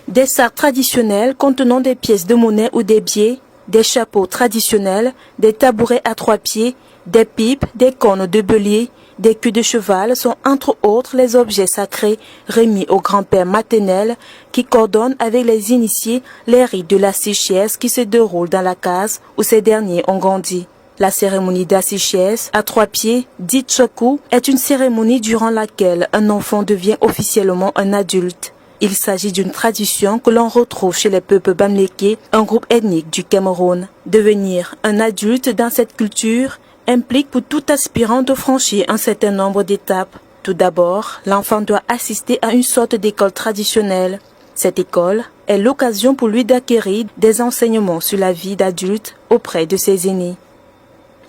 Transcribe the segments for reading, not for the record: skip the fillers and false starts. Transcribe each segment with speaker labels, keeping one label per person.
Speaker 1: Des sacs traditionnels contenant des pièces de monnaie ou des billets, des chapeaux traditionnels, des tabourets à 3 pieds, des pipes, des cornes de bélier, des culs de cheval sont entre autres les objets sacrés remis au grand-père maternel qui coordonne avec les initiés les rites de la sichesse qui se déroulent dans la case où ces derniers ont grandi. La cérémonie d'assichesse à 3 pieds, dite choku, est une cérémonie durant laquelle un enfant devient officiellement un adulte. Il s'agit d'une tradition que l'on retrouve chez les peuples bamlékés, un groupe ethnique du Cameroun. Devenir un adulte dans cette culture implique pour tout aspirant de franchir un certain nombre d'étapes. Tout d'abord, l'enfant doit assister à une sorte d'école traditionnelle. Cette école est l'occasion pour lui d'acquérir des enseignements sur la vie d'adulte auprès de ses aînés.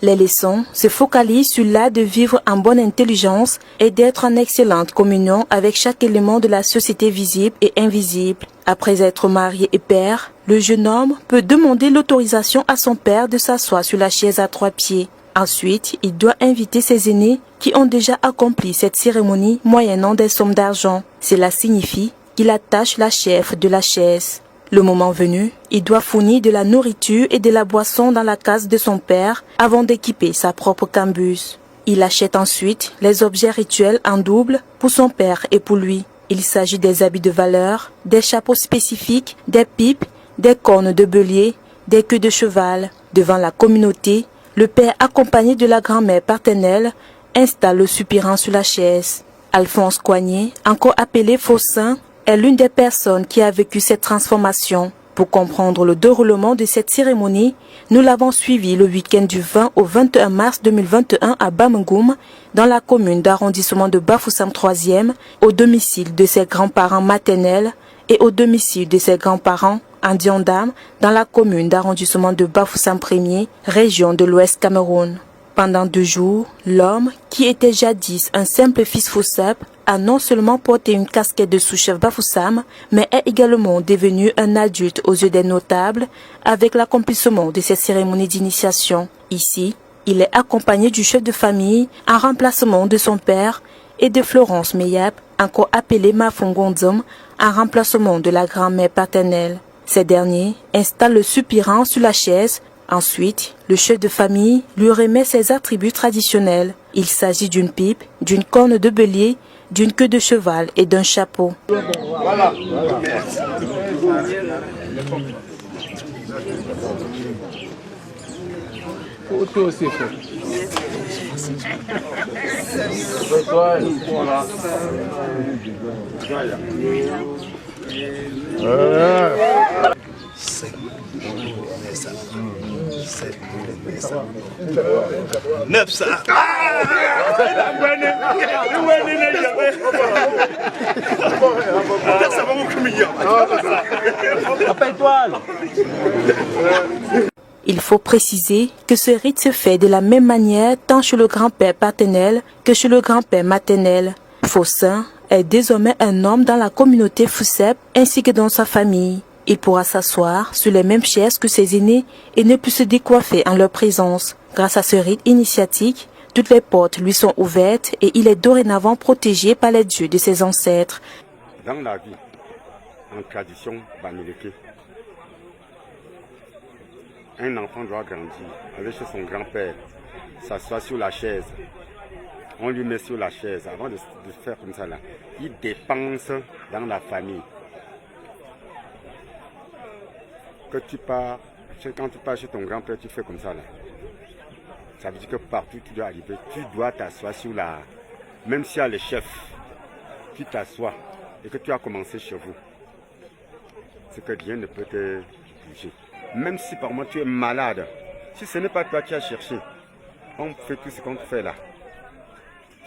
Speaker 1: Les leçons se focalisent sur l'art de vivre en bonne intelligence et d'être en excellente communion avec chaque élément de la société visible et invisible. Après être marié et père, le jeune homme peut demander l'autorisation à son père de s'asseoir sur la chaise à 3 pieds. Ensuite, il doit inviter ses aînés qui ont déjà accompli cette cérémonie moyennant des sommes d'argent. Cela signifie qu'il attache la chèvre de la chaise. Le moment venu, il doit fournir de la nourriture et de la boisson dans la case de son père avant d'équiper sa propre cambuse. Il achète ensuite les objets rituels en double pour son père et pour lui. Il s'agit des habits de valeur, des chapeaux spécifiques, des pipes, des cornes de bélier, des queues de cheval. Devant la communauté, le père accompagné de la grand-mère paternelle installe le soupirant sur la chaise. Alphonse Coignet, encore appelé Faussin, est l'une des personnes qui a vécu cette transformation. Pour comprendre le déroulement de cette cérémonie, nous l'avons suivi le week-end du 20 au 21 mars 2021 à Bamengum, dans la commune d'arrondissement de Bafoussam 3e, au domicile de ses grands-parents maternels et au domicile de ses grands-parents en Diondam, dans la commune d'arrondissement de Bafoussam 1er, région de l'Ouest Cameroun. Pendant 2 jours, l'homme, qui était jadis un simple fils Foussap, a non seulement porté une casquette de sous-chef Bafoussam, mais est également devenu un adulte aux yeux des notables avec l'accomplissement de ces cérémonies d'initiation. Ici, il est accompagné du chef de famille en remplacement de son père et de Florence Meyap, encore appelée Mafongondom, en remplacement de la grand-mère paternelle. Ces derniers installent le soupirant sur la chaise. Ensuite, le chef de famille lui remet ses attributs traditionnels. Il s'agit d'une pipe, d'une corne de bélier, d'une queue de cheval et d'un chapeau.
Speaker 2: Voilà.
Speaker 1: Il faut préciser que ce rite se fait de la même manière tant chez le grand-père paternel que chez le grand-père maternel. Faussin est désormais un homme dans la communauté Foussep ainsi que dans sa famille. Il pourra s'asseoir sur les mêmes chaises que ses aînés et ne plus se décoiffer en leur présence. Grâce à ce rite initiatique, toutes les portes lui sont ouvertes et il est dorénavant protégé par les dieux de ses ancêtres.
Speaker 2: Dans la vie, en tradition bamileke, un enfant doit grandir, aller chez son grand-père, s'asseoir sur la chaise. On lui met sur la chaise. Avant de faire comme ça, là, il dépense dans la famille. Quand tu pars chez ton grand-père, tu fais comme ça, là. Ça veut dire que partout tu dois arriver, tu dois t'asseoir sur la... Même s'il y a le chef, tu t'assois et que tu as commencé chez vous. C'est que rien ne peut te bouger. Même si par moi tu es malade, si ce n'est pas toi qui as cherché, on fait tout ce qu'on te fait là.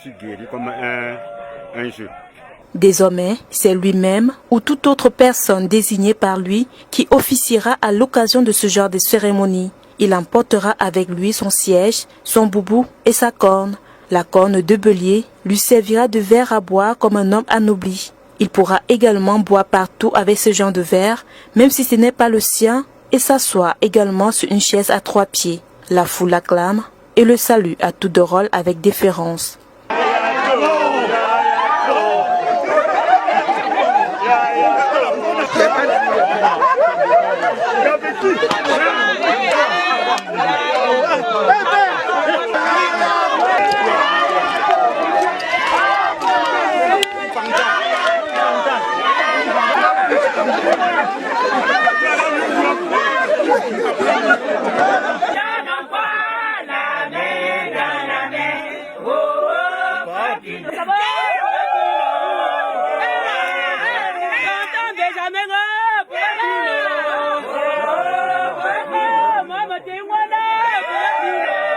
Speaker 2: Tu guéris comme un jeu.
Speaker 1: Désormais, c'est lui-même ou toute autre personne désignée par lui qui officiera à l'occasion de ce genre de cérémonie. Il emportera avec lui son siège, son boubou et sa corne. La corne de bélier lui servira de verre à boire comme un homme anobli. Il pourra également boire partout avec ce genre de verre, même si ce n'est pas le sien, et s'asseoir également sur une chaise à 3 pieds. La foule l'acclame et le salue à tour de rôle avec déférence.
Speaker 2: Avec qui?